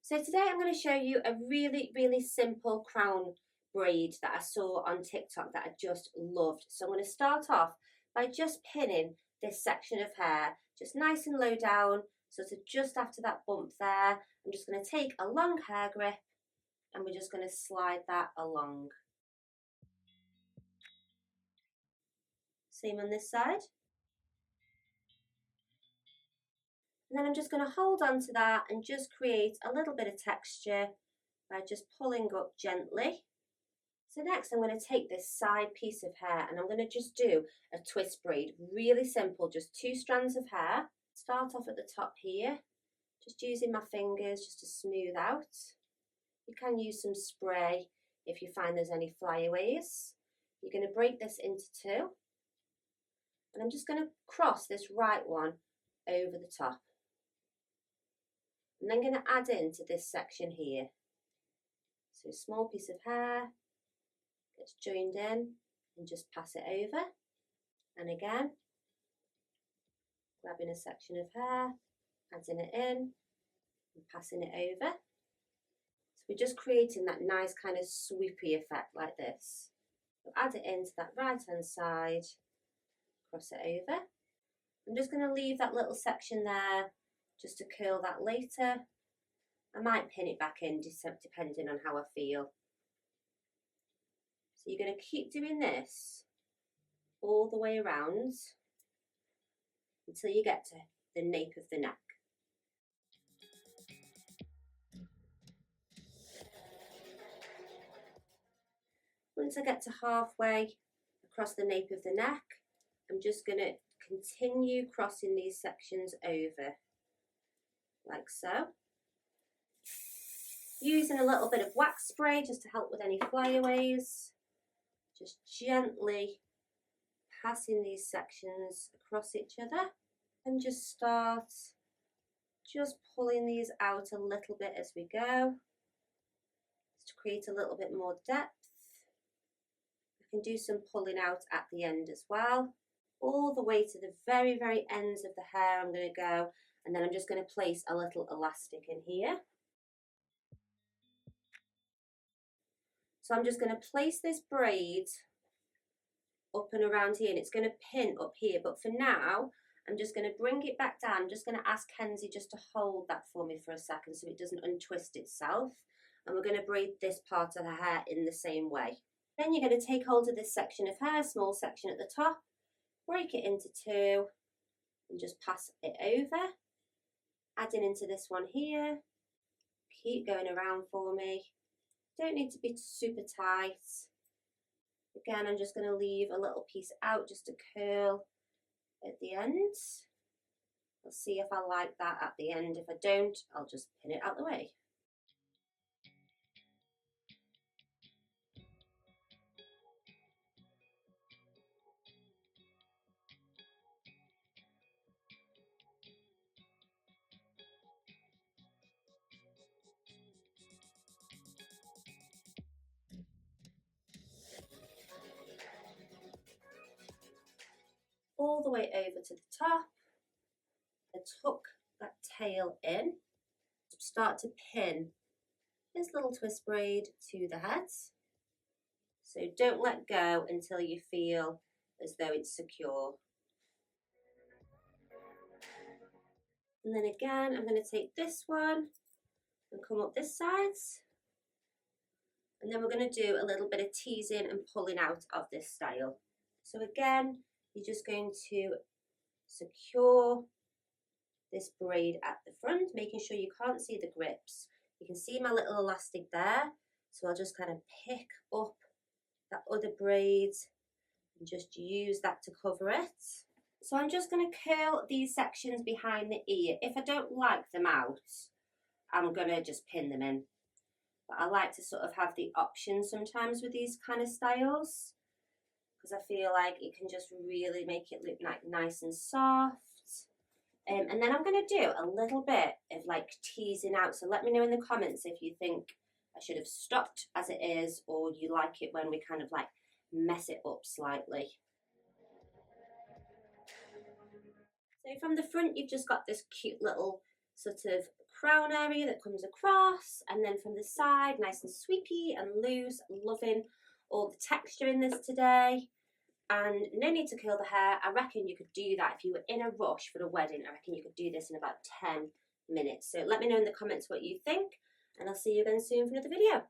So today I'm going to show you a really simple crown braid that I saw on TikTok that I just loved. So I'm going to start off by just pinning this section of hair, just nice and low down, sort of just after that bump there. I'm just going to take a long hair grip and we're just going to slide that along. Same on this side. And then I'm just going to hold on to that and just create a little bit of texture by just pulling up gently. So next I'm going to take this side piece of hair and I'm going to just do a twist braid. Really simple, just 2 strands of hair. Start off at the top here, just using my fingers just to smooth out. You can use some spray if you find there's any flyaways. You're going to break this into 2. And I'm just going to cross this right one over the top. And then going to add into this section here. So a small piece of hair gets joined in and just pass it over. And again, grabbing a section of hair, adding it in and passing it over. So we're just creating that nice kind of swoopy effect like this. So add it into that right hand side, cross it over. I'm just going to leave that little section there just to curl that later. I might pin it back in just depending on how I feel. So you're going to keep doing this all the way around until you get to the nape of the neck. Once I get to halfway across the nape of the neck, I'm just going to continue crossing these sections over, like so. Using a little bit of wax spray just to help with any flyaways. Just gently passing these sections across each other and just start just pulling these out a little bit as we go to create a little bit more depth. I can do some pulling out at the end as well, all the way to the very ends of the hair. I'm going to go, and then I'm just going to place a little elastic in here. So I'm just going to place this braid up and around here, and it's going to pin up here, but for now I'm just going to bring it back down. I'm just going to ask Kenzie just to hold that for me for a second so it doesn't untwist itself, and we're going to braid this part of the hair in the same way. Then you're going to take hold of this section of hair, small section at the top, break it into 2 and just pass it over, adding into this one here. Keep going around for me. Don't need to be super tight. Again, I'm just going to leave a little piece out just to curl at the end. I'll see if I like that at the end. If I don't, I'll just pin it out the way. All the way over to the top, and tuck that tail in. Start to pin this little twist braid to the head. So don't let go until you feel as though it's secure. And then again, I'm going to take this one and come up this side. And then we're going to do a little bit of teasing and pulling out of this style. So again, you're just going to secure this braid at the front, making sure you can't see the grips. You can see my little elastic there, so I'll just kind of pick up that other braid and just use that to cover it. So I'm just going to curl these sections behind the ear. If I don't like them out, I'm going to just pin them in. But I like to sort of have the option sometimes with these kind of styles, because I feel like it can just really make it look like nice and soft. And then I'm going to do a little bit of like teasing out. So let me know in the comments if you think I should have stopped as it is, or you like it when we kind of like mess it up slightly. So from the front, you've just got this cute little sort of crown area that comes across, and then from the side, nice and sweepy and loose. Loving all the texture in this today. And no need to curl the hair. I reckon you could do that if you were in a rush for a wedding. I reckon you could do this in about 10 minutes. So let me know in the comments what you think, and I'll see you again soon for another video.